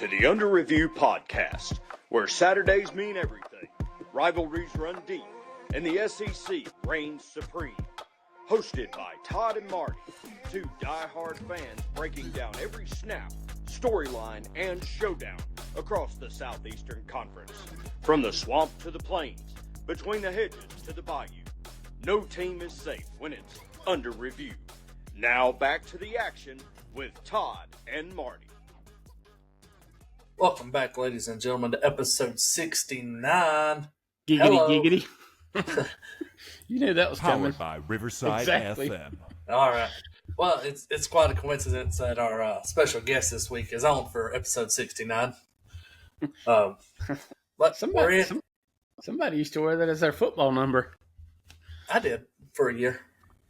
to the Under Review podcast, where Saturdays mean everything, rivalries run deep, and the SEC reigns supreme. Hosted by Todd and Marty, two die-hard fans breaking down every snap, storyline, and showdown across the Southeastern Conference. From the swamp to the plains, between the hedges to the bayou, no team is safe when it's under review. Now back to the action with Todd and Marty. Welcome back, ladies and gentlemen, to episode 69. Giggity, Hello. giggity. You knew that was coming. Powered by Riverside Exactly. FM. All right. Well, it's quite a coincidence that our special guest this week is on for episode 69. But Somebody used to wear that as their football number. I did for a year.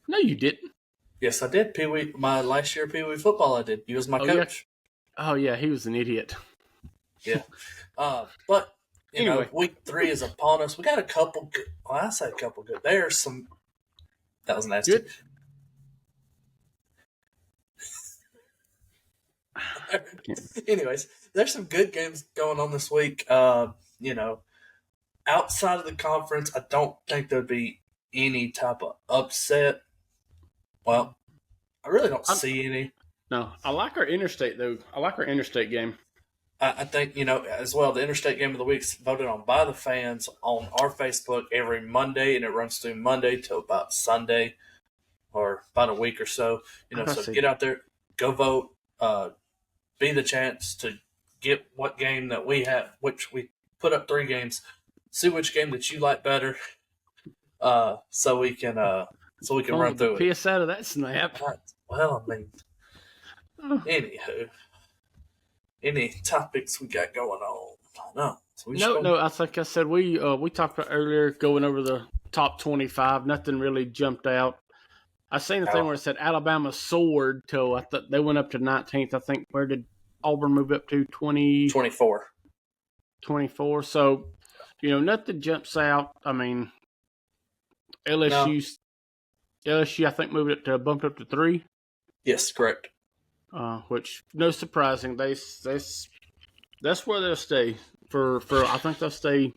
No, you didn't. Yes, I did. My last year Pee Wee football, I did. He was my coach. Yeah. Oh, yeah, he was an idiot. Yeah. But, Anyway. week 3 is upon us. We got a couple good. Well, I say a couple good. There's some. That was nasty. Good. Anyways, there's some good games going on this week. Outside of the conference, I don't think there'd be any type of upset. Well, I really don't see any. No, I like our interstate, though. I like our interstate game. I think, as well, the interstate game of the week is voted on by the fans on our Facebook every Monday, and it runs through Monday till about Sunday or about a week or so. So get out there, go vote, be the chance to get what game that we have, which we put up 3 games, see which game that you like better, so we can run through it. Piss out of that snap. Well, I mean, anywho. Any topics we got going on? No. No. I think I said we talked about earlier going over the top 25. Nothing really jumped out. I seen the thing where it said Alabama soared till I thought they went up to 19th. I think where did Auburn move up to 24. 24. So nothing jumps out. I mean, LSU I think bumped up to 3. Yes, correct. Which no surprising. That's where they'll stay for. I think they'll stay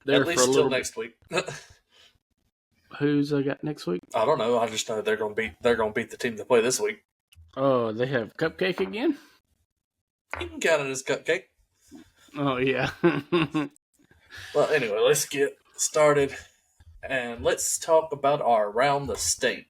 there at least for a till little next week. Who's they got next week? I don't know. I just know they're gonna beat the team they play this week. Oh, they have Cupcake again. You can count it as Cupcake. Oh yeah. Well, anyway, let's get started and let's talk about our Around the State.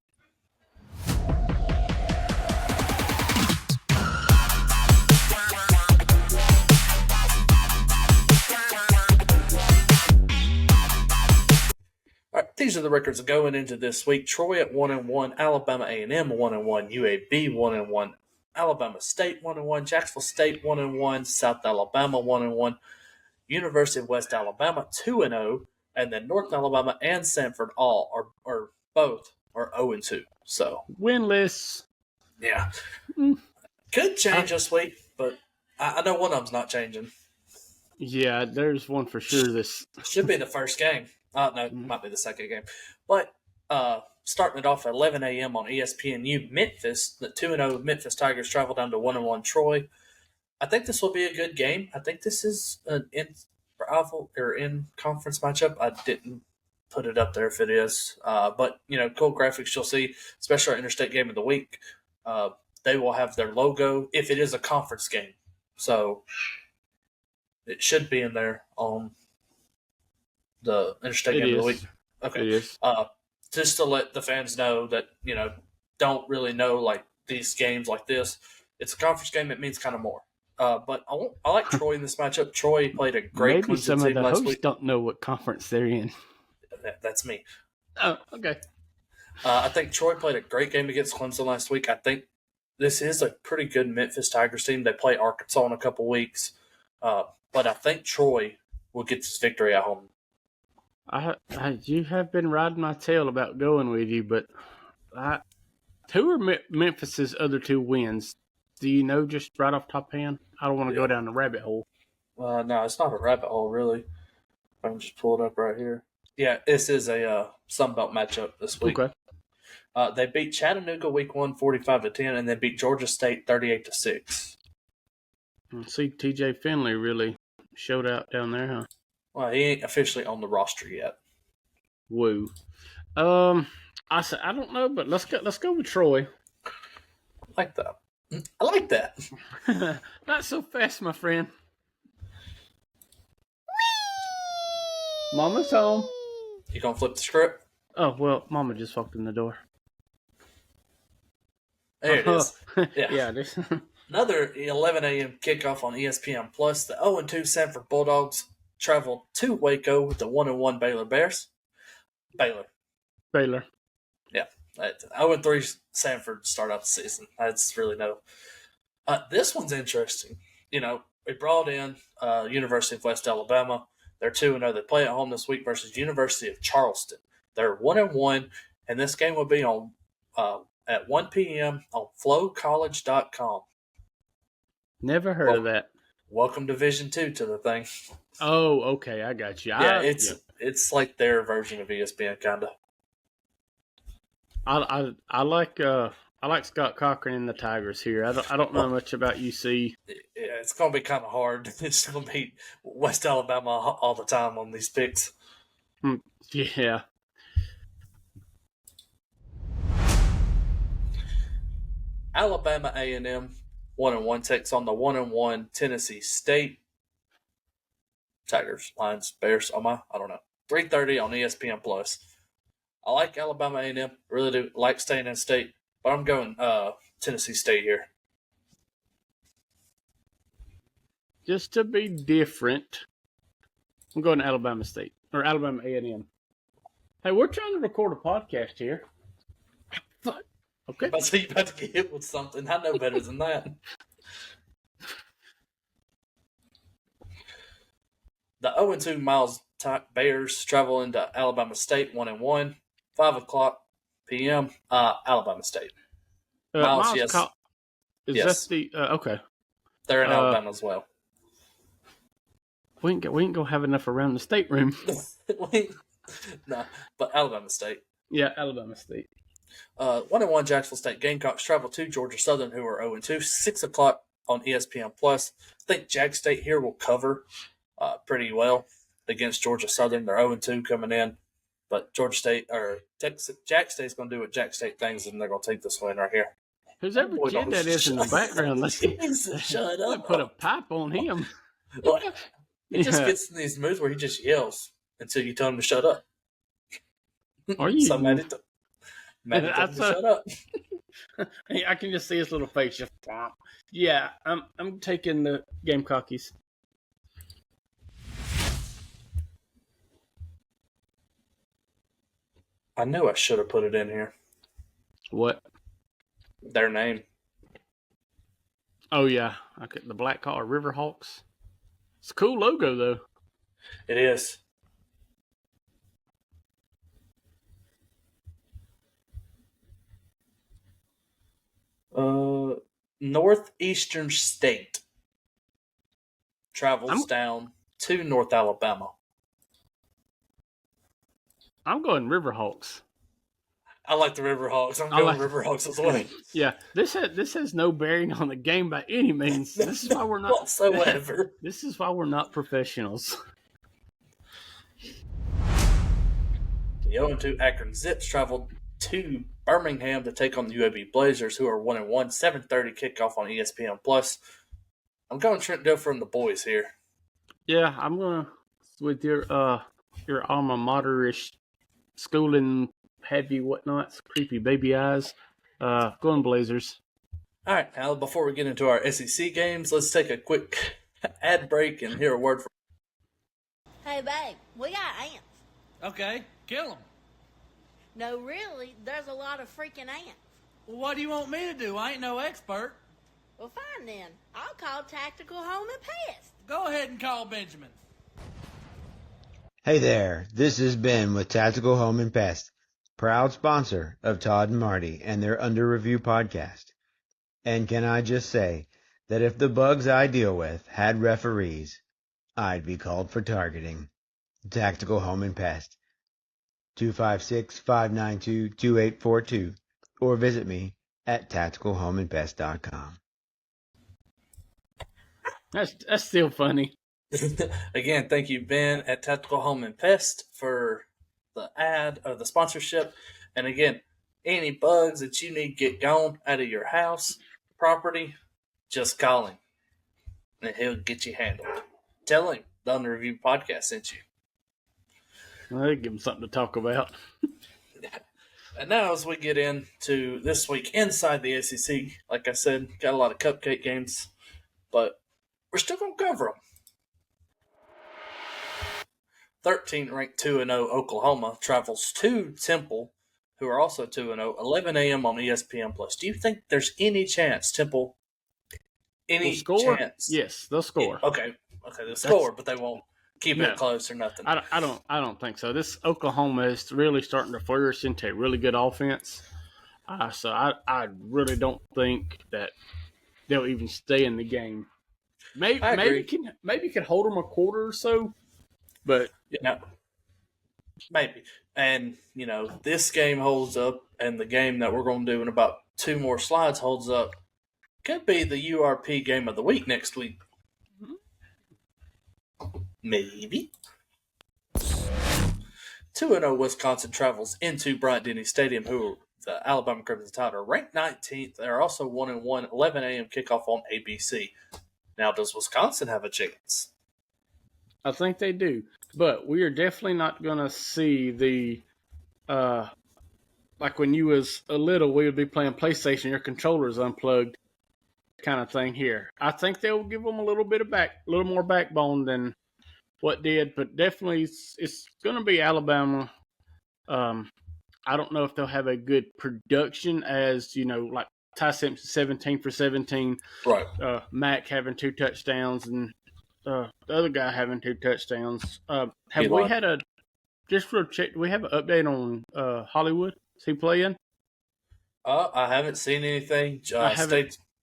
These are the records going into this week. Troy at 1-1, Alabama A&M 1-1, UAB 1-1, Alabama State 1-1, Jacksonville State 1-1, South Alabama 1-1, University of West Alabama 2-0, and then North Alabama and Sanford both are 0-2. So winless. Yeah, could change this week, but I know one of them's not changing. Yeah, there's one for sure. This should be the first game. No, it might be the second game. But starting it off at 11 a.m. on ESPNU, Memphis, the 2-0 Memphis Tigers travel down to 1-1 Troy. I think this will be a good game. I think this is an in-conference matchup. I didn't put it up there if it is. But, cool graphics you'll see, especially our interstate game of the week. They will have their logo if it is a conference game. So it should be in there on the interstate game of the week. Okay. It is. Just to let the fans know that, don't really know like these games like this. It's a conference game. It means kind of more. But I like Troy in this matchup. Troy played a great Maybe some of the hosts week. don't know what conference they're in. That's me. Oh, okay. I think Troy played a great game against Clemson last week. I think this is a pretty good Memphis Tigers team. They play Arkansas in a couple weeks. But I think Troy will get this victory at home. You have been riding my tail about going with you, but who are Memphis's other 2 wins? Do you know just right off top hand? I don't want to go down the rabbit hole. No, it's not a rabbit hole, really. I can just pull it up right here. Yeah, this is a Sun Belt matchup this week. Okay. They beat Chattanooga week 1, 45-10, and then beat Georgia State 38-6. See, TJ Finley really showed out down there, huh? Well, he ain't officially on the roster yet. Woo. I said I don't know, but let's go with Troy. I like that. I like that. Not so fast, my friend. Mama's home. You gonna flip the script? Oh well, Mama just walked in the door. There it is. Yeah. Yeah. This. Another 11 a.m. kickoff on ESPN Plus. The 0-2 Sanford Bulldogs travel to Waco with the 1-1 Baylor Bears. Baylor. Yeah. 0-3 Sanford start out the season. That's really no. This one's interesting. You know, we brought in University of West Alabama. They're 2-0. They play at home this week versus University of Charleston. They're 1-1, and this game will be on at 1 p.m. on flowcollege.com. Never heard of that. Welcome Division II to the thing. Oh, okay, I got you. Yeah, it's like their version of ESPN, kind of. I like Scott Cochran and the Tigers here. I don't know much about UC. Yeah, it's going to be kind of hard. It's going to be West Alabama all the time on these picks. Yeah. Alabama A&M 1-1 takes on the 1-1 Tennessee State. Tigers, Lions, Bears. I don't know. 3:30 on ESPN Plus. I like Alabama A&M. Really do like staying in state, but I'm going Tennessee State here. Just to be different, I'm going to Alabama State or Alabama A&M. Hey, we're trying to record a podcast here. Okay. So you about to get hit with something. I know better than that. The 0-2 Miles Bears travel into Alabama State 1-1, 5:00 p.m. Alabama State. Miles, yes. That the okay? They're in Alabama as well. We ain't gonna have enough around the stateroom. No, but Alabama State. Yeah, Alabama State. 1-1 Jacksonville State Gamecocks travel to Georgia Southern, who are 0-2, 6:00 on ESPN Plus. I think Jack State here will cover pretty well against Georgia Southern. They're 0-2 coming in, but Georgia State or Jack State's going to do what Jack State things, and they're going to take this win right here. Who's every kid that is in the background? Let's shut up. Put a pipe on him. He just gets in these moods where he just yells until you tell him to shut up. Are you? So Maddie told him to shut up. I can just see his little face. Just yeah, I'm taking the Gamecockies. I knew I should have put it in here. What? Their name. Oh yeah, okay. The Black Collar Riverhawks. It's a cool logo though. It is. Northeastern State travels down to North Alabama. I'm going Riverhawks. I like the Riverhawks. I'm going Riverhawks as well. Yeah, this has no bearing on the game by any means. This is why we're not whatsoever. This is why we're not professionals. The 0-2 Akron Zips traveled to Birmingham to take on the UAB Blazers, who are 1-1. 7:30 kickoff on ESPN Plus. I'm going Trent Dilfer and the boys here. Yeah, I'm going with your alma mater-ish schooling heavy whatnots, creepy baby eyes. Going Blazers. All right, now before we get into our SEC games, let's take a quick ad break and hear a word from. Hey, babe, we got ants. Okay, kill them. No, really, there's a lot of freaking ants. Well, what do you want me to do? I ain't no expert. Well, fine then. I'll call Tactical Home and Pest. Go ahead and call Benjamin. Hey there, this is Ben with Tactical Home and Pest, proud sponsor of Todd and Marty and their Under Review podcast. And can I just say that if the bugs I deal with had referees, I'd be called for targeting. Tactical Home and Pest, 256-592-2842, or visit me at tacticalhomeandpest.com. That's still funny. Again, thank you, Ben, at Tactical Home and Pest for the ad or the sponsorship. And again, any bugs that you need to get gone out of your house, property, just call him and he'll get you handled. Tell him the Under Review podcast sent you. Well, give him something to talk about. And now, as we get into this week inside the SEC, like I said, got a lot of cupcake games, but we're still going to cover them. 13 ranked 2-0 Oklahoma travels to Temple, who are also 2-0, 11 a.m. on ESPN+. Do you think there's any chance Temple, They'll score? chance? Yes, they'll score. Okay, they'll score, but they won't keep it close or nothing. I don't think so. This Oklahoma is really starting to flourish into a really good offense. So I really don't think that they'll even stay in the game. Maybe can hold them a quarter or so, but maybe. And this game holds up, and the game that we're going to do in about 2 more slides holds up. Could be the URP game of the week next week. Maybe. 2-0 Wisconsin travels into Bryant-Denny Stadium, who the Alabama Crimson Tide are ranked 19th. They're also 1-1, 11 a.m. kickoff on ABC. Now, does Wisconsin have a chance? I think they do. But we are definitely not going to see the like when you was a little, we would be playing PlayStation, your controller's unplugged kind of thing here. I think they'll give them a little more backbone than what did, but definitely it's going to be Alabama. I don't know if they'll have a good production as, like Ty Simpson 17 for 17. Right. Mac having 2 touchdowns and the other guy having 2 touchdowns. Have we had just for a check, do we have an update on Hollywood? Is he playing? I haven't seen anything.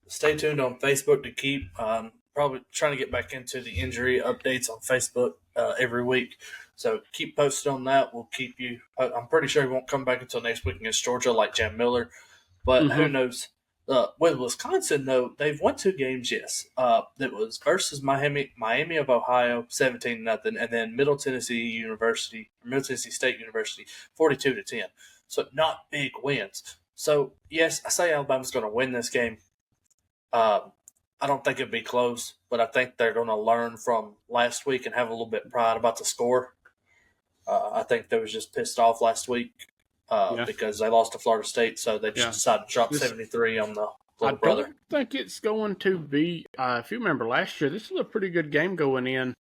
Stay tuned on Facebook to keep probably trying to get back into the injury updates on Facebook every week. So keep posted on that. We'll keep you. I'm pretty sure he won't come back until next week against Georgia, like Jam Miller. But who knows? With Wisconsin, though, they've won 2 games. Yes, that was versus Miami of Ohio, 17-0, and then Middle Tennessee State University, 42-10. So not big wins. So yes, I say Alabama's going to win this game. I don't think it'll be close, but I think they're going to learn from last week and have a little bit of pride about the score. I think they was just pissed off last week because they lost to Florida State, so they just decided to drop 73 on the little brother. I don't think it's going to be, if you remember last year, this was a pretty good game going in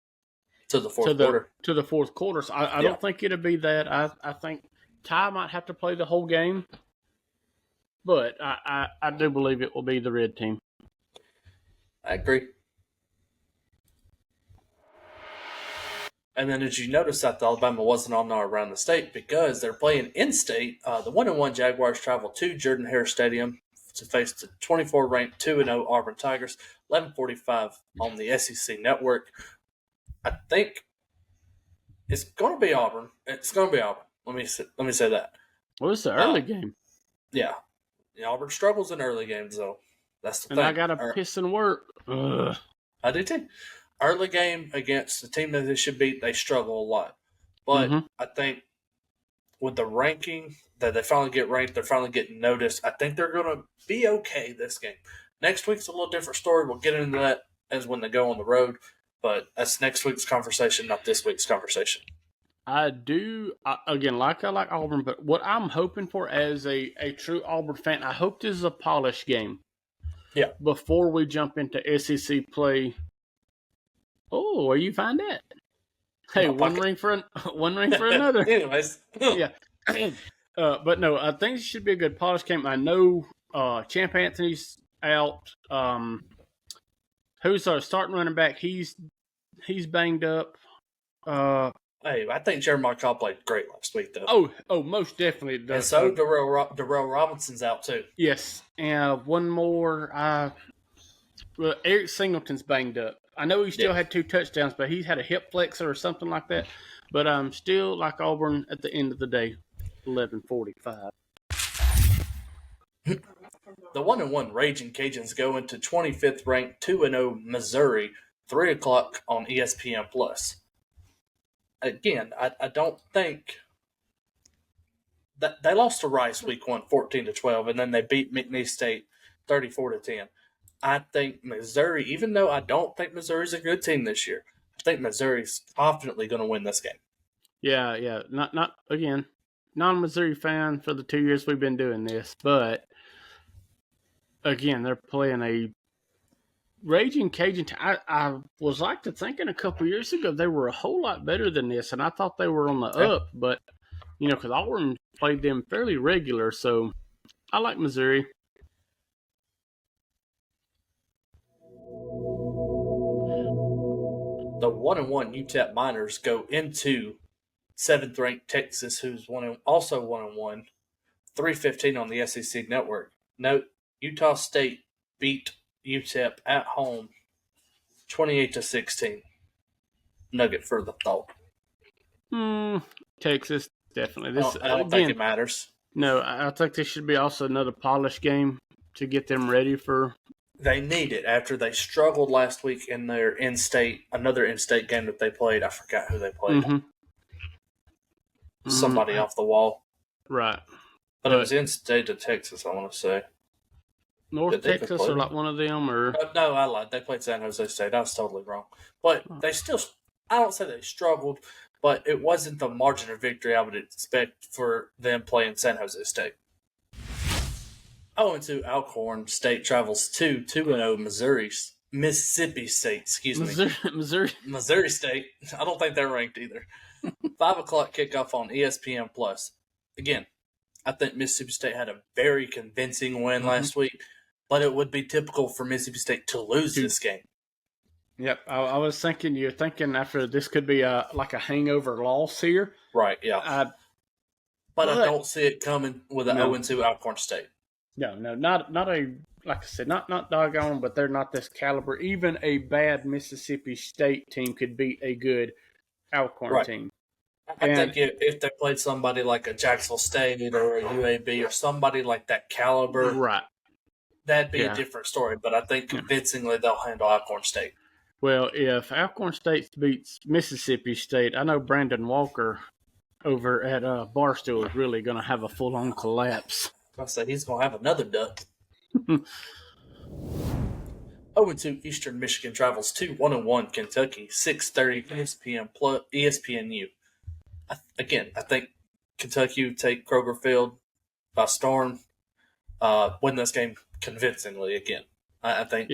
to the fourth quarter. To the fourth quarter. So I don't think it'll be that. I think Ty might have to play the whole game, but I do believe it will be the red team. I agree. And then did you notice that Alabama wasn't on our Around the State because they're playing in-state? The 1-1 Jaguars travel to Jordan-Hare Stadium to face the 24-ranked 2-0 Auburn Tigers, 11:45 on the SEC Network. I think it's going to be Auburn. It's going to be Auburn. Let me say that. Well, it's an early game. Yeah. Auburn struggles in early games, though. That's the thing. And I got to piss and work. Ugh. I do too. Early game against the team that they should beat, they struggle a lot. But I think with the ranking, that they finally get ranked, they're finally getting noticed. I think they're going to be okay this game. Next week's a little different story. We'll get into that as when they go on the road. But that's next week's conversation, not this week's conversation. I do, again, I like Auburn, but what I'm hoping for as a true Auburn fan, I hope this is a polished game. Yeah. Before we jump into SEC play. Oh, where you find that? Hey, one ring for another. Anyways. Yeah. But no, I think it should be a good polished game. I know Champ Anthony's out. Who's our starting running back? He's banged up. Hey, I think Jeremiah Cobb played great last week, though. Oh, most definitely does. And so Darrell Robinson's out, too. Yes. And one more. Eric Singleton's banged up. I know he still had 2 touchdowns, but he had a hip flexor or something like that. But I'm still like Auburn at the end of the day, 11:45. The 1-1 Raging Cajuns go into 25th ranked 2-0 Missouri 3 o'clock on ESPN Plus. Again, I don't think that they lost to Rice week 1, 14-12, and then they beat McNeese State 34-10. I think Missouri, even though I don't think Missouri's a good team this year, I think Missouri's confidently going to win this game. Yeah. Not again, non-Missouri fan for the 2 years we've been doing this, but again, they're playing a Raging Cajun. I was like to thinking a couple years ago they were a whole lot better than this, and I thought they were on the up, but because Auburn played them fairly regular, so I like Missouri. The 1-1 UTEP Miners go into 7th-ranked Texas, who's also 1-1, 3:15 on the SEC Network. Note, Utah State beat UTEP at home 28-16. Nugget for the thought. Texas, definitely. I don't think it matters. No, I think this should be also another polished game to get them ready for. They need it after they struggled last week in their another in-state game that they played. I forgot who they played. Somebody off the wall. Right. But it was in-state to Texas, I want to say. North Texas or like one of them? Or No, I lied. They played San Jose State. I was totally wrong. But they still, I don't say they struggled, but it wasn't the margin of victory I would expect for them playing San Jose State. 0-2 Alcorn State travels to 2-0 Mississippi State, Missouri State. I don't think they're ranked either. 5 o'clock kickoff on ESPN Plus. Again, I think Mississippi State had a very convincing win last week, but it would be typical for Mississippi State to lose this game. Yep, I was thinking. You're thinking after this could be like a hangover loss here, right? Yeah, but I don't see it coming with an 0-2 Alcorn State. No, not a, like I said, not doggone, but they're not this caliber. Even a bad Mississippi State team could beat a good Alcorn team. I think if they played somebody like a Jacksonville State or a UAB or somebody like that caliber, right, that'd be a different story. But I think convincingly they'll handle Alcorn State. Well, if Alcorn State beats Mississippi State, I know Brandon Walker over at Barstool is really going to have a full-on collapse. I say he's going to have another duck. 0-2 Eastern Michigan travels to 1-1 Kentucky, 6:30 ESPNU. I think Kentucky would take Kroger Field by storm, win this game convincingly again. I think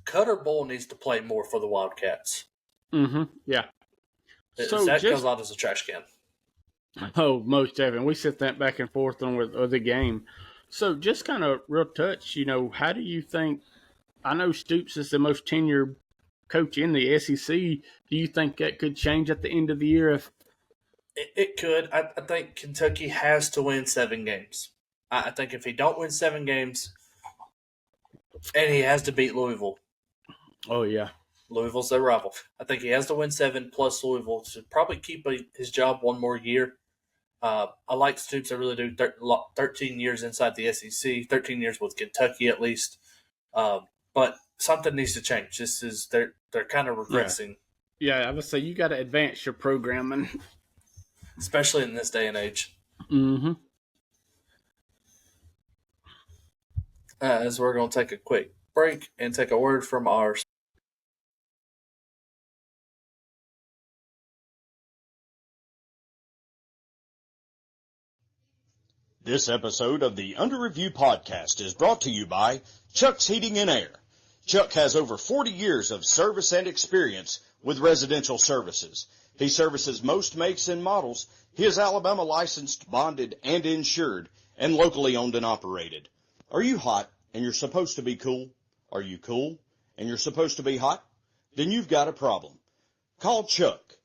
Cutter Bull needs to play more for the Wildcats. Yeah. Zach goes out as a trash can. Oh, most definitely. We sit that back and forth on with the game. So just kind of real touch, how do you think, I know Stoops is the most tenured coach in the SEC. Do you think that could change at the end of the year? If It could. I think Kentucky has to win 7 games. I think if he don't win 7 games, and he has to beat Louisville. Oh, yeah. Louisville's their rival. I think he has to win 7 plus Louisville to probably keep his job one more year. I like Stoops. I really do. 13 years inside the SEC, 13 years with Kentucky at least. But something needs to change. They're kind of regressing. Yeah, I would say you got to advance your programming. Especially in this day and age. As we're going to take a quick break and take a word from our This episode of the Under Review podcast is brought to you by Chuck's Heating and Air. Chuck has over 40 years of service and experience with residential services. He services most makes and models. He is Alabama licensed, bonded, and insured, and locally owned and operated. Are you hot and you're supposed to be cool? Are you cool and you're supposed to be hot? Then you've got a problem. Call Chuck.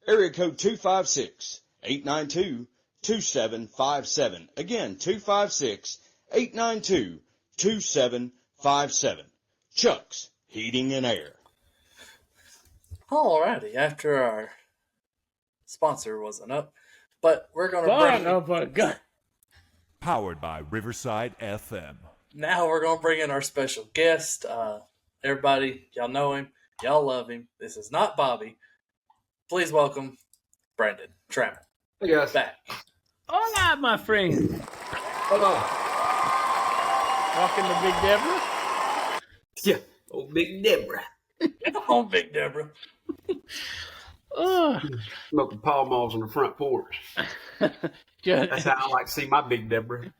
Area code 256-892-2757. Again, 256-892-2757. Chuck's Heating and Air. Alrighty, after our sponsor wasn't up, but we're going to bring Powered by Riverside FM. Now we're going to bring in our special guest. Everybody, y'all know him. Y'all love him. This is not Bobby. Please welcome Brandon Trammell. Hey guys. Back. Hola, my friend. Hello. Rocking the Big Deborah. Yeah. Oh, Big Deborah. Come on, Big Deborah. Smoking Pall Malls on the front porch. That's how I like to see my Big Deborah.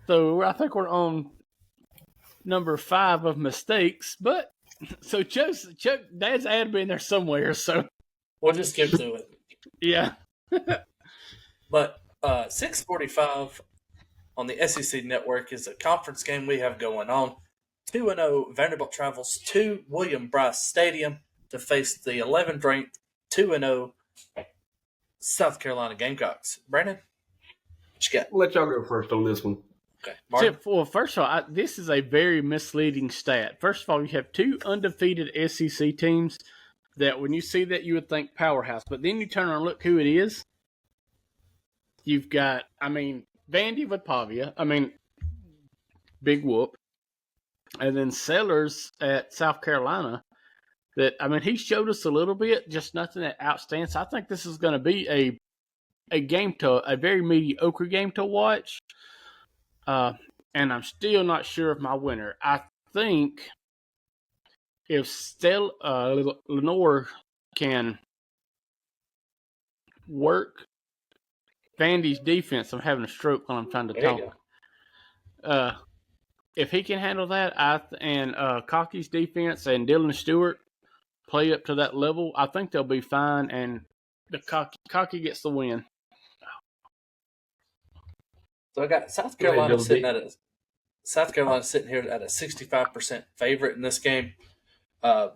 So I think we're on number 5 of mistakes, but so Chuck, Dad's ad be in there somewhere. So We'll just skip to it. yeah. But 6:45 on the SEC Network is a conference game we have going on. 2-0 Vanderbilt travels to William Bryce Stadium to face the 11th ranked 2-0 South Carolina Gamecocks. Brandon, what you got? I'll let y'all go first on this one. Okay, Marty. Well, first of all, this is a very misleading stat. First of all, you have 2 undefeated SEC teams that when you see that, you would think powerhouse. But then you turn around and look who it is. You've got, Vandy with Pavia. Big whoop. And then Sellers at South Carolina. That, he showed us a little bit, just nothing that outstands. I think this is going to be a very mediocre game to watch. And I'm still not sure of my winner. I think if Lenore can work Vandy's defense, I'm having a stroke while I'm trying to talk. If he can handle that, and Cocky's defense and Dylan Stewart play up to that level, I think they'll be fine. And the Cocky gets the win. So I got South Carolina sitting here at a 65% favorite in this game. I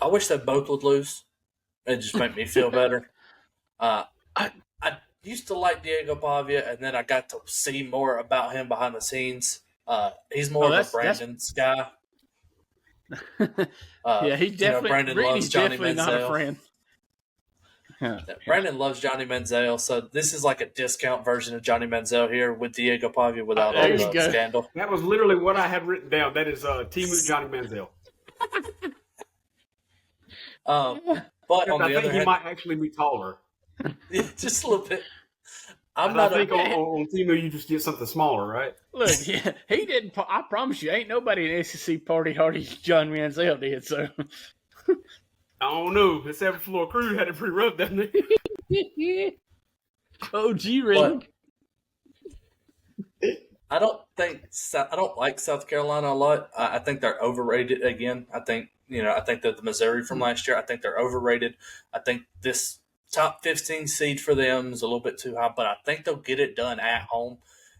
wish that both would lose. It just made me feel better. I used to like Diego Pavia, and then I got to see more about him behind the scenes. He's more of a Brandon's guy. Yeah, he's definitely Brandon loves Johnny Manziel. Not a friend. Brandon loves Johnny Manziel, so this is like a discount version of Johnny Manziel here with Diego Pavia without all the scandal. That was literally what I had written down. That is Timu Johnny Manziel. But on the other hand, he might actually be taller. Just a little bit. I think on Timu you just get something smaller, right? Look, yeah, he didn't. I promise you, ain't nobody in SEC party hardy John Manziel did. So I don't know. The 7th floor crew had it pretty rough, didn't they? OG ring. I don't like South Carolina a lot. I think they're overrated again. I think they're the Missouri from last year. I think they're overrated. I think this top 15 seed for them is a little bit too high, but I think they'll get it done at home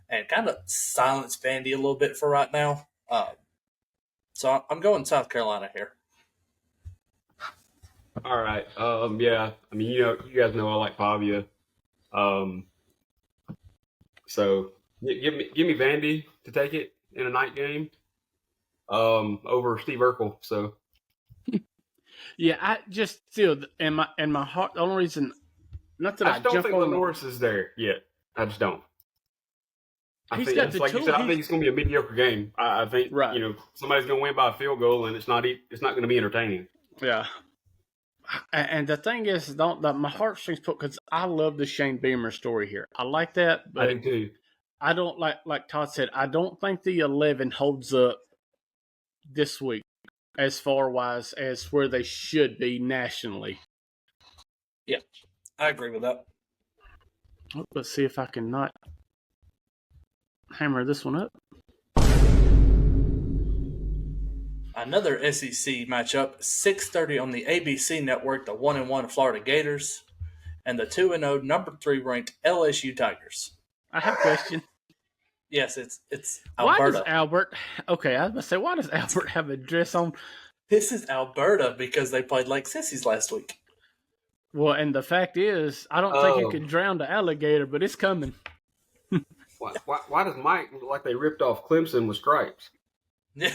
and kind of silence Vandy a little bit for right now. So I'm going South Carolina here. All right. Yeah. You guys know I like Pavia. So give me Vandy to take it in a night game. Over Steve Urkel. So. Yeah, I just feel in my heart. The only reason, not that I just don't jump think on Norris is there yet. I just don't. I think it's going to be a mediocre game. I think right. Somebody's going to win by a field goal, and it's not going to be entertaining. Yeah. And the thing is, my heartstrings put because I love the Shane Beamer story here. I like that, but I do too. I don't like Todd said. I don't think the 11 holds up this week as far as where they should be nationally. Yeah, I agree with that. Let's see if I can not hammer this one up. Another SEC matchup, 6:30 on the ABC network, the 1-1 Florida Gators and the 2-0 number 3 ranked LSU Tigers. I have a question. Yes, it's Alberta. Why does Albert? Okay, I was going to say, why does Albert have a dress on? This is Alberta because they played like sissies last week. Well, and the fact is, I don't think you can drown the alligator, but it's coming. Why does Mike look like they ripped off Clemson with stripes? Yeah.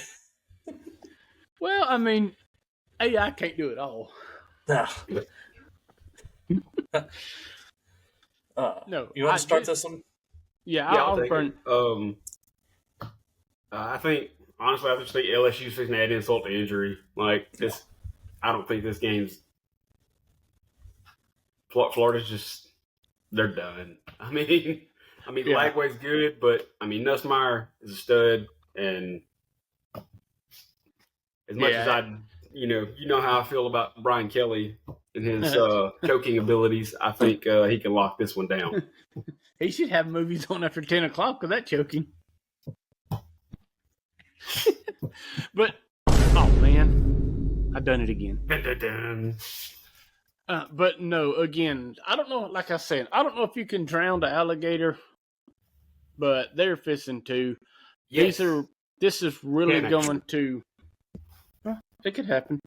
Well, AI can't do it all. No. No. You want to start this one? Yeah, I'll burn. I think honestly, I just think LSU's fixing to add insult to injury. Like this, I don't think this game's. Florida's just they're done. I mean, Lagway's good, but I mean Nussmeier is a stud, and as much as I, you know how I feel about Brian Kelly and his choking abilities, I think he can lock this one down. He should have movies on after 10 o'clock with that choking. But, oh man, I done it again. Dun, dun, dun. But no, again, I don't know. Like I said, I don't know if you can drown the alligator, but they're fishing too. Yes. This is really going to. Well, it could happen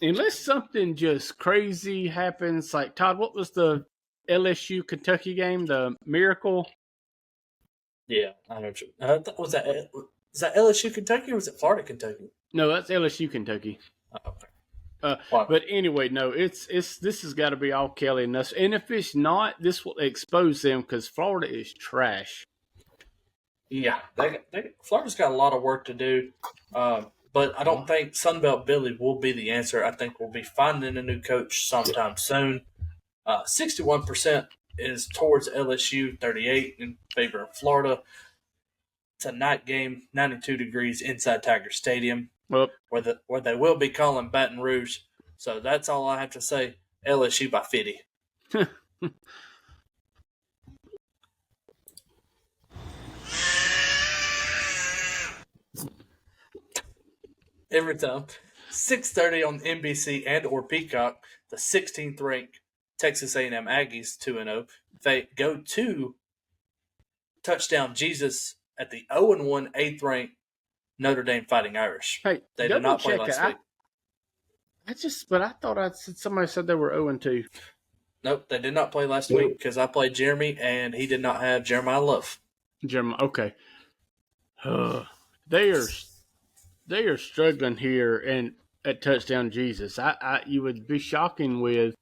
unless something just crazy happens. Like Todd, what was the LSU Kentucky game? The Miracle. Yeah, I know. Was that LSU Kentucky or was it Florida Kentucky? No, that's LSU Kentucky. Okay. But anyway, no, this has got to be all Kelly and us. And if it's not, this will expose them because Florida is trash. Yeah, Florida's got a lot of work to do, but I don't think Sunbelt Billy will be the answer. I think we'll be finding a new coach sometime soon. 61% is towards LSU, 38% in favor of Florida. It's a night game, 92 degrees inside Tiger Stadium. Well, where they will be calling Baton Rouge. So that's all I have to say. LSU by 50. Every time. 6:30 on NBC and or Peacock. The 16th ranked Texas A&M Aggies 2-0. They go to touchdown Jesus at the 0-1 8th ranked Notre Dame Fighting Irish. Hey, they did not play last week. But I thought somebody said they were 0-2. Nope, they did not play last week because I played Jeremy and he did not have Jeremiah Love. Okay. They are struggling here and at touchdown Jesus. You would be shocking with.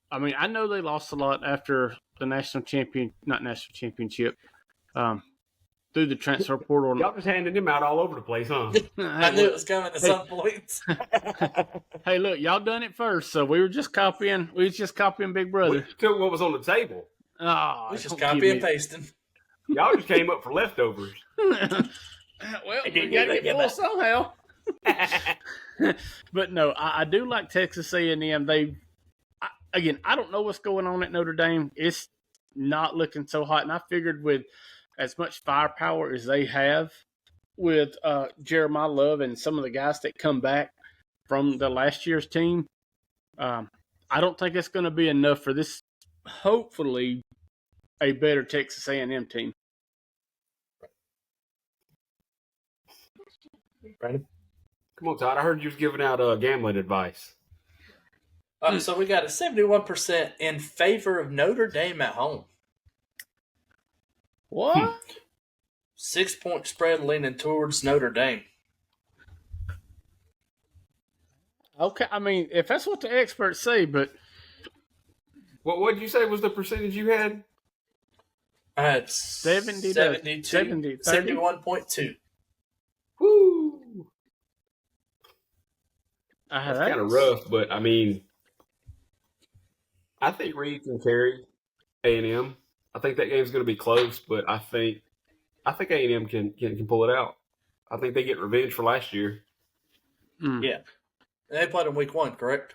I mean, I know they lost a lot after the not national championship. Through the transfer portal. Y'all just handing him out all over the place, huh? I knew it was coming to some points. Hey, look, y'all done it first, so we were just copying. We was just copying Big Brother. We took what was on the table. Oh, we just copy and pasting. Y'all just came up for leftovers. Well, we got to get full somehow. But no, I do like Texas A&M. I don't know what's going on at Notre Dame. It's not looking so hot, and I figured with as much firepower as they have with Jeremiah Love and some of the guys that come back from the last year's team, I don't think it's going to be enough for this, hopefully, a better Texas A&M team. Brandon? Come on, Todd. I heard you was giving out gambling advice. So we got a 71% in favor of Notre Dame at home. What? 6-point spread leaning towards Notre Dame. Okay, I mean, if that's what the experts say, but what did you say was the percentage you had? I had 71.2. Woo! That's kind of rough, but I mean, I think Reed can carry A&M. I think that game's going to be close, but I think A&M can pull it out. I think they get revenge for last year. Yeah, they played in week 1, correct?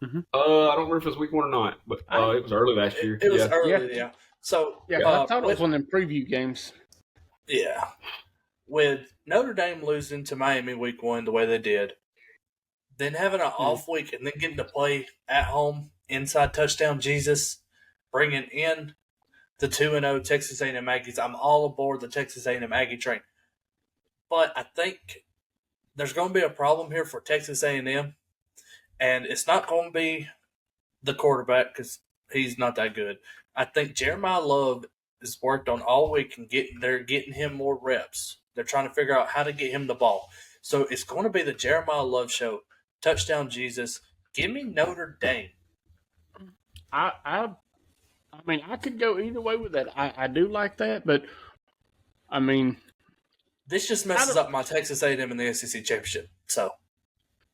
Mm-hmm. I don't remember if it was week 1 or not, but it was early last year. It was early, yeah. So I thought it was one of them preview games. Yeah, with Notre Dame losing to Miami week 1 the way they did, then having an off week and then getting to play at home inside touchdown Jesus, bringing in the 2-0 Texas A&M Aggies. I'm all aboard the Texas A&M Aggie train. But I think there's going to be a problem here for Texas A&M, and it's not going to be the quarterback because he's not that good. I think Jeremiah Love is worked on all week and they're getting him more reps. They're trying to figure out how to get him the ball. So it's going to be the Jeremiah Love show. Touchdown Jesus. Give me Notre Dame. I mean, I could go either way with that. I do like that, but I mean, This just messes up my Texas A&M in the SEC championship. So,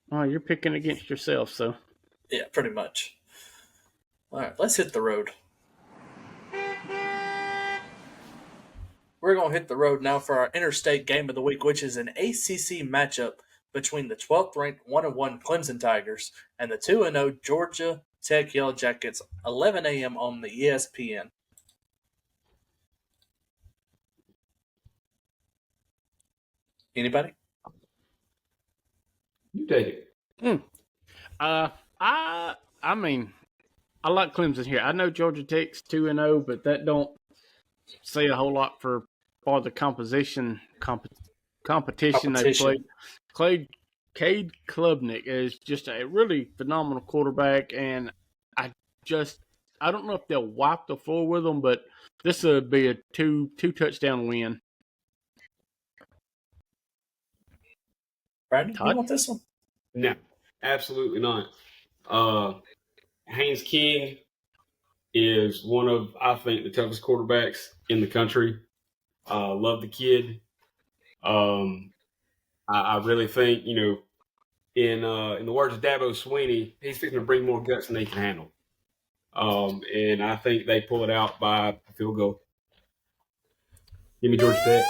well, you're picking against yourself, so. yeah, pretty much. All right, let's hit the road. We're going to hit the road now for our interstate game of the week, which is an ACC matchup between the 12th ranked 1-1 Clemson Tigers and the 2-0 Georgia Tech Yellow Jackets, 11 a.m. on the ESPN. Anybody? You take it. I mean, I like Clemson here. I know Georgia Tech's 2-0, but that don't say a whole lot for the competition they played. Cade Klubnik is just a really phenomenal quarterback, and I don't know if they'll wipe the floor with them, but this would be a two touchdown win. Brandon, you want this one? No, absolutely not. Haynes King is one of, I think, the toughest quarterbacks in the country. Love the kid. I really think, in the words of Dabo Sweeney, he's fixing to bring more guts than they can handle. And I think they pull it out by a field goal. Give me Georgia Tech.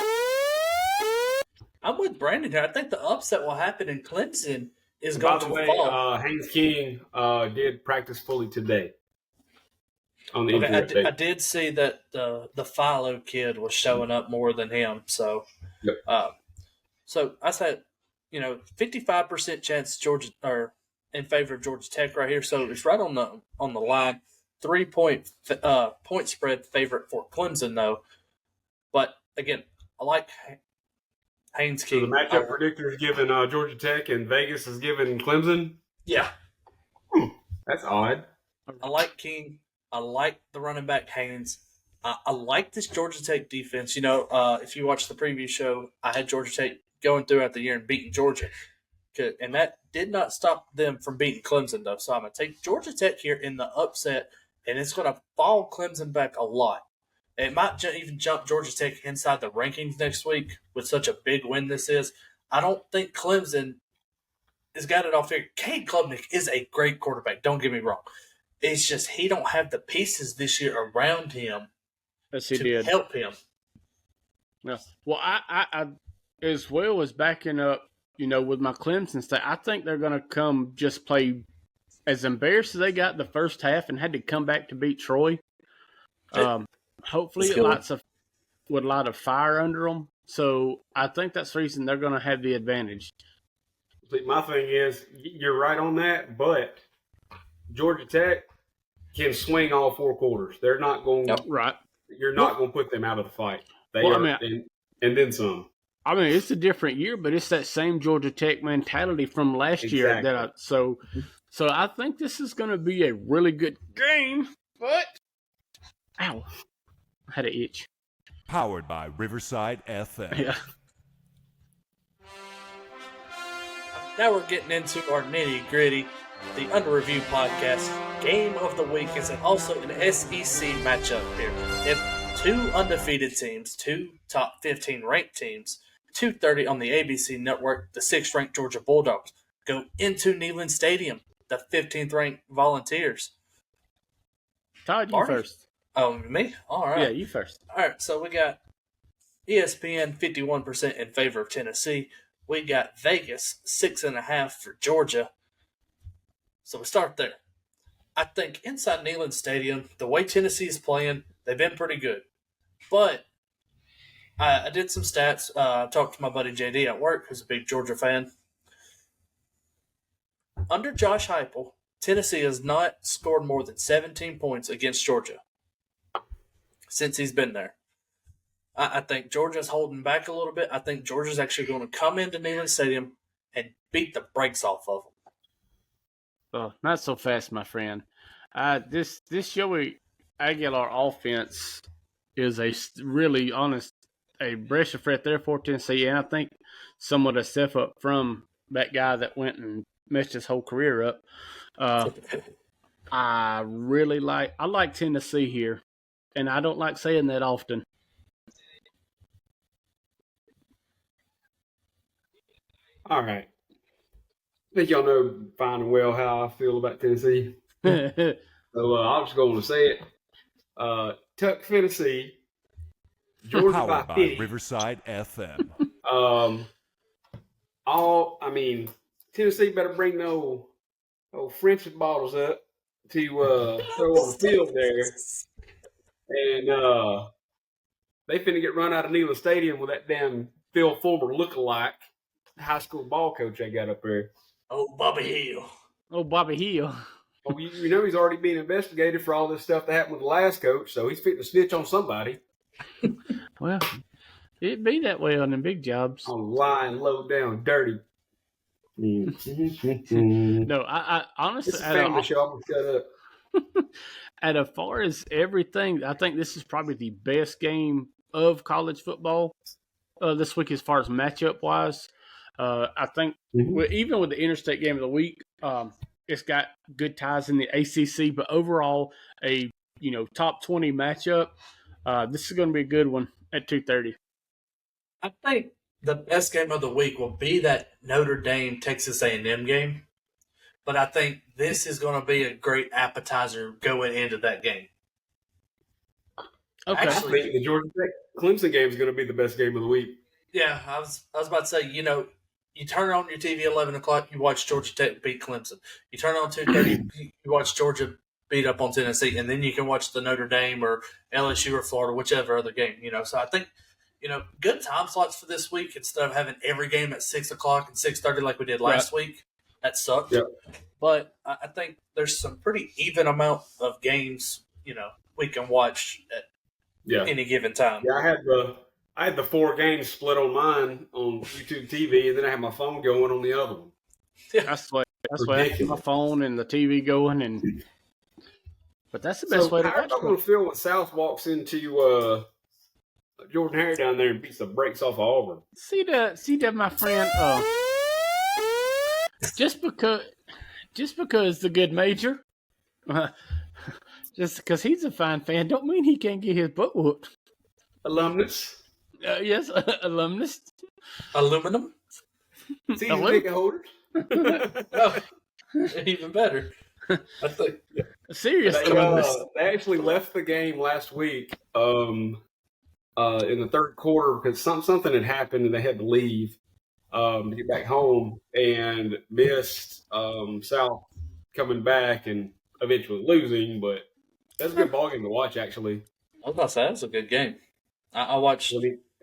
I'm with Brandon here. I think the upset will happen in Clemson is going to fall. Haynes King did practice fully today. On the I did see that the Philo kid was showing up more than him. So, yep. So I said, 55% chance Georgia are in favor of Georgia Tech right here. So it's right on the line. 3-point point spread favorite for Clemson though. But again, I like Haynes King. So the matchup predictor is giving Georgia Tech and Vegas is giving Clemson? Yeah. That's odd. I like King. I like the running back Haynes. I like this Georgia Tech defense. If you watch the preview show, I had Georgia Tech going throughout the year and beating Georgia. And that did not stop them from beating Clemson, though. So I'm going to take Georgia Tech here in the upset, and it's going to fall Clemson back a lot. It might even jump Georgia Tech inside the rankings next week with such a big win this is. I don't think Clemson has got it all figured. Cade Klubnik is a great quarterback. Don't get me wrong. It's just he don't have the pieces this year around him to help him. Yeah. Well, I as well as backing up, with my Clemson state, I think they're going to come just play as embarrassed as they got the first half and had to come back to beat Troy. Hopefully, with a lot of fire under them. So I think that's the reason they're going to have the advantage. My thing is, you're right on that, but Georgia Tech can swing all four quarters. They're not going. Yep. Right. You're not going to put them out of the fight. They well, are, and then some. I mean, it's a different year, but it's that same Georgia Tech mentality from last year. So I think this is going to be a really good game. But ow, I had an itch. Powered by Riverside FM. Yeah. Now we're getting into our nitty gritty. The Under Review podcast game of the week is also an SEC matchup here. We have two undefeated teams, two top 15 ranked teams, 2:30 on the ABC network. The 6th ranked Georgia Bulldogs go into Neyland Stadium. The 15th ranked Volunteers. Todd, you first. Oh, me? All right. Yeah, you first. All right, so we got ESPN 51% in favor of Tennessee. We got Vegas 6.5 for Georgia. So we start there. I think inside Neyland Stadium, the way Tennessee is playing, they've been pretty good. But I did some stats. I talked to my buddy JD at work, who's a big Georgia fan. Under Josh Heupel, Tennessee has not scored more than 17 points against Georgia since he's been there. I think Georgia's holding back a little bit. I think Georgia's actually going to come into Neyland Stadium and beat the brakes off of them. Oh, not so fast, my friend. This Joey Aguilar offense is a really honest, a breath of fresh there for Tennessee, and I think somewhat a step up from that guy that went and messed his whole career up. I like Tennessee here, and I don't like saying that often. All right. I think y'all know fine and well how I feel about Tennessee. So I'm just going to say it. Tuck, Tennessee. Georgia Powered by by 50. Riverside FM. Tennessee better bring no French bottles up to throw on the field there. And they finna get run out of Neyland Stadium with that damn Phil Fulmer lookalike high school ball coach they got up there. Oh, Bobby Hill. Oh, Bobby Hill. Oh, you know he's already being investigated for all this stuff that happened with the last coach, so he's fitting to snitch on somebody. Well, it'd be that way on them big jobs. On lying, low down, dirty. No, I honestly, It's a family show. I'm gonna shut up. and as far as everything, I think this is probably the best game of college football this week as far as matchup wise. I think even with the interstate game of the week, it's got good ties in the ACC, but overall a top 20 matchup. This is going to be a good one at 2:30. I think the best game of the week will be that Notre Dame Texas A&M game, but I think this is going to be a great appetizer going into that game. Okay. I think the Georgia Tech Clemson game is going to be the best game of the week. Yeah, I was about to say, you turn on your TV at 11 o'clock, you watch Georgia Tech beat Clemson. You turn on 2:30, you watch Georgia beat up on Tennessee, and then you can watch the Notre Dame or LSU or Florida, whichever other game. So I think, good time slots for this week instead of having every game at 6 o'clock and 6:30 like we did last week. That sucked. Yep. But I think there's some pretty even amount of games, we can watch at any given time. Yeah, I had the 4 games split on mine on YouTube TV, and then I had my phone going on the other one. Yeah. That's why I have my phone and the TV going, but that's the best way to watch it. How are you going to feel when South walks into Jordan Hare down there and beats the brakes off of Auburn? See that, my friend. Just because the good major, just because he's a fine fan, don't mean he can't get his butt whooped. Alumnus. Yes, alumnus. Aluminum. Season ticket holders. Oh, even better. I think. Seriously, they actually left the game last week in the third quarter because something had happened and they had to leave to get back home and missed South coming back and eventually losing. But that's a good ball game to watch, actually. I was about to say, that was a good game. I watched.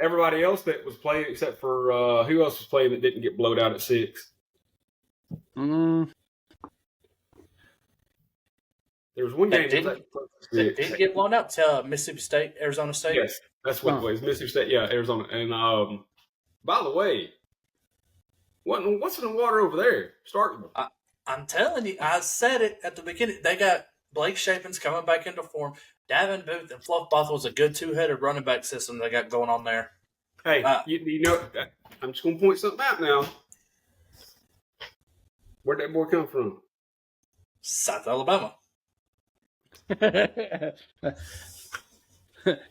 Everybody else that was playing, except for who else was playing that didn't get blowed out at 6? There was one game that didn't get blown out to Mississippi State, Arizona State. Yes, that's what it was. Mississippi State, yeah, Arizona. And by the way, what's in the water over there? Starting. I'm telling you, I said it at the beginning. They got Blake Shapen's coming back into form. Davin Booth and Fluff Bothell's a good 2-headed running back system they got going on there. Hey, I'm just going to point something out now. Where'd that boy come from? South Alabama.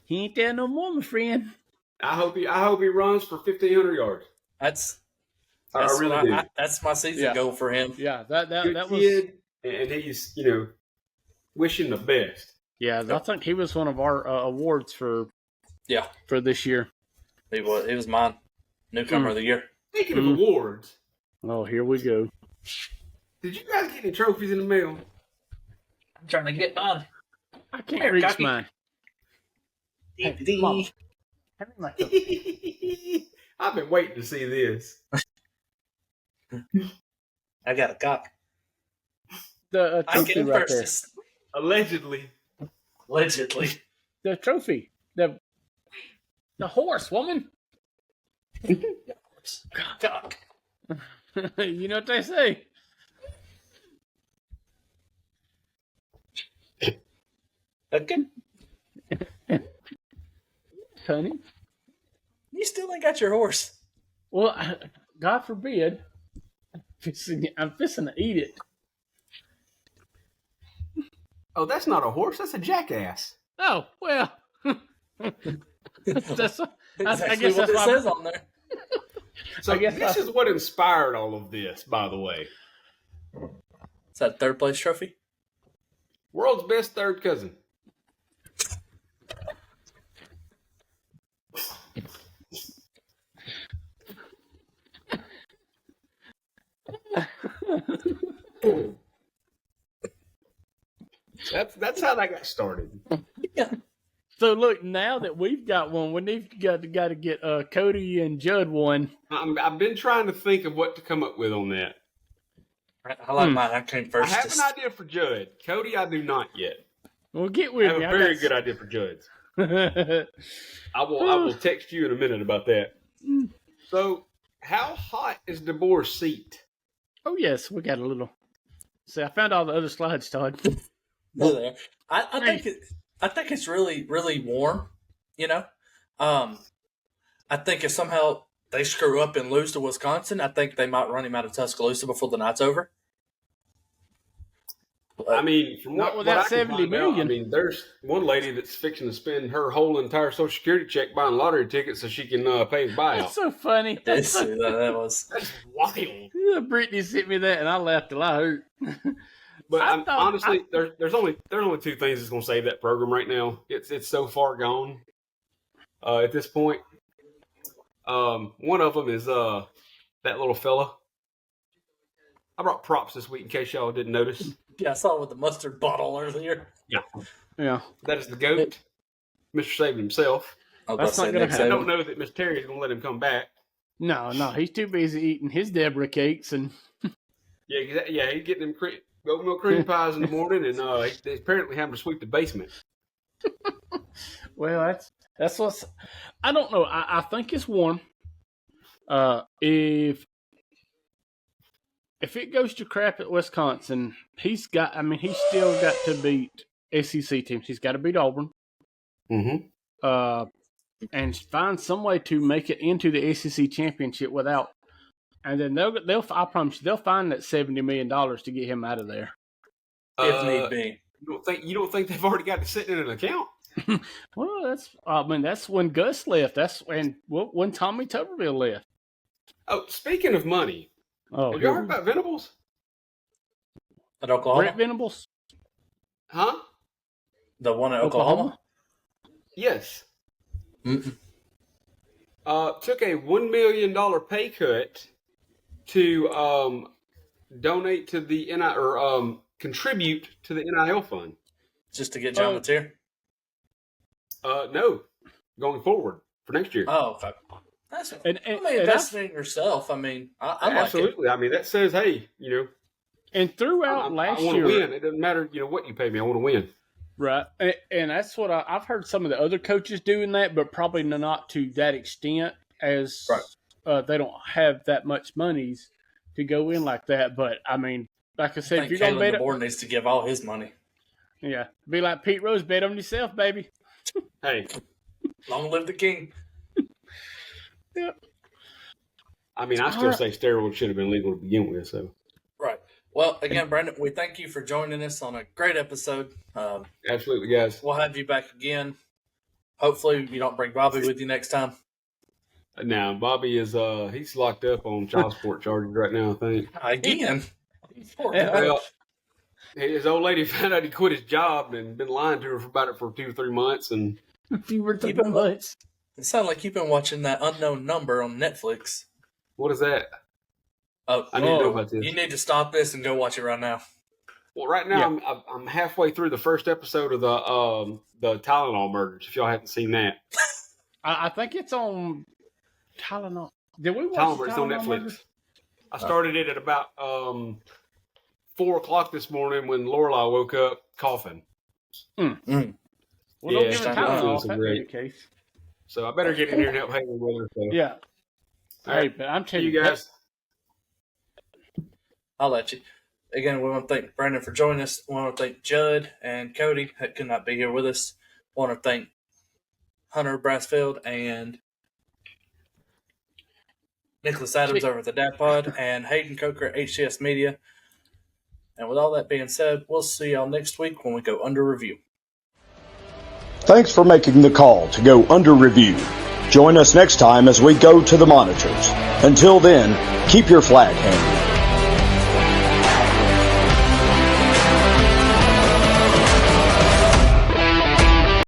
He ain't there no more, my friend. I hope he runs for 1,500 yards. That's my season goal for him. Yeah, that was kid, and he's wishing the best. Yeah, I think he was one of our awards for this year. He was mine. Newcomer of the year. Speaking of awards. Oh, here we go. Did you guys get any trophies in the mail? I'm trying to get mine. I can't reach mine. Hey, Mom. I've been waiting to see this. I got a cock. The trophy right there. Allegedly. The trophy. The horse, woman. Cock. You know what they say. Okay. Honey. You still ain't got your horse. Well, God forbid. I'm fixing to eat it. Oh, that's not a horse. That's a jackass. Oh, well. I guess what that's it says on there. So this is what inspired all of this, by the way. Is that third place trophy? World's best third cousin. That's how that got started. Yeah. So look, now that we've got one, we got to get Cody and Jud one. I've been trying to think of what to come up with on that. I like mine. I came first. I have an idea for Jud. Cody, I do not yet. Well, get with I have me. a very good idea for Jud's. I will text you in a minute about that. So, how hot is DeBoer's seat? Oh yes, we got a little. See, I found all the other slides, Todd. There. I think it's really, really warm. You know, I think if somehow they screw up and lose to Wisconsin, I think they might run him out of Tuscaloosa before the night's over. I mean, from Not what without I can 70 find million. out, I mean, there's one lady that's fixing to spend her whole entire Social Security check buying lottery tickets so she can pay his buyout. That's so funny. That's that was. That's wild. Yeah, Brittany sent me that, and I laughed a lot. But I thought- honestly, there's only two things that's going to save that program right now. It's so far gone at this point. One of them is that little fella. I brought props this week in case y'all didn't notice. Yeah, I saw it with the mustard bottle earlier. Yeah, That is the GOAT, Mr. Saban himself. That's not gonna I happen. don't know that Miss Terry is going to let him come back. no, he's too busy eating his Deborah cakes and. Yeah, he's getting them goat milk cream pies in the morning, and he's apparently having to sweep the basement. Well, that's what's. I don't know. I think it's warm. If it goes to crap at Wisconsin, he's still got to beat SEC teams. He's got to beat Auburn. Mm-hmm. And find some way to make it into the SEC championship without. And then I promise you, they'll find that $70 million to get him out of there. If need be. You don't think they've already got it sitting in an account? Well, that's when Gus left. That's when Tommy Tuberville left. Oh, speaking of money, Oh, have you heard about Venables? At Oklahoma? Brent Venables? Huh? The one at Oklahoma? Yes. Mm-mm. Took a $1 million pay cut to donate to the NIL or contribute to the NIL fund. Just to get John Mateer? No, going forward for next year. Oh, okay. That's investing in yourself. I mean, I like absolutely. I mean, that says, hey, And throughout I last want year, to win. It doesn't matter, what you pay me. I want to win. right? And that's what I've heard some of the other coaches doing that, but probably not to that extent, as they don't have that much monies to go in like that. But I mean, like I said, I if think you're gonna bet Kalen it, DeBoer needs to give all his money. yeah, be like Pete Rose, bet on yourself, baby. Hey, Long live the king. Yep. I mean, I still say steroids should have been legal to begin with. So Right. Well, again, Brandon, we thank you for joining us on a great episode. absolutely, guys. We'll have you back again. Hopefully, you don't bring Bobby with you next time. Now, Bobby is he's locked up on child support charges right now, I think. Again. Poor Yeah. guy. Well, his old lady found out he quit his job and been lying to her about it for 2 or 3 months, and If you were Keep to it months. It sounds like you've been watching that Unknown Number on Netflix. what is that? Oh, I need to know about this. you need to stop this and go watch it right now. Well, right now I'm halfway through the first episode of the Tylenol murders. If y'all haven't seen that, I think it's on Tylenol. Did we watch Tylenol, it's on Tylenol Netflix. Murders? I started it at about 4:00 this morning when Lorelai woke up coughing. Well, Yeah, don't give it's her not Tylenol feeling if so that great. be the case. So I better get in here and help Haley with her. So. Yeah. All Hey, right. but I'm See telling you guys. I'll let you. Again, we want to thank Brandon for joining us. We want to thank Jud and Cody that could not be here with us. We want to thank Hunter Brassfield and Nicholas Adams over at the Dadpod and Hayden Coker at HCS Media. And with all that being said, we'll see y'all next week when we go under review. Thanks for making the call to go under review. Join us next time as we go to the monitors. Until then, keep your flag handy.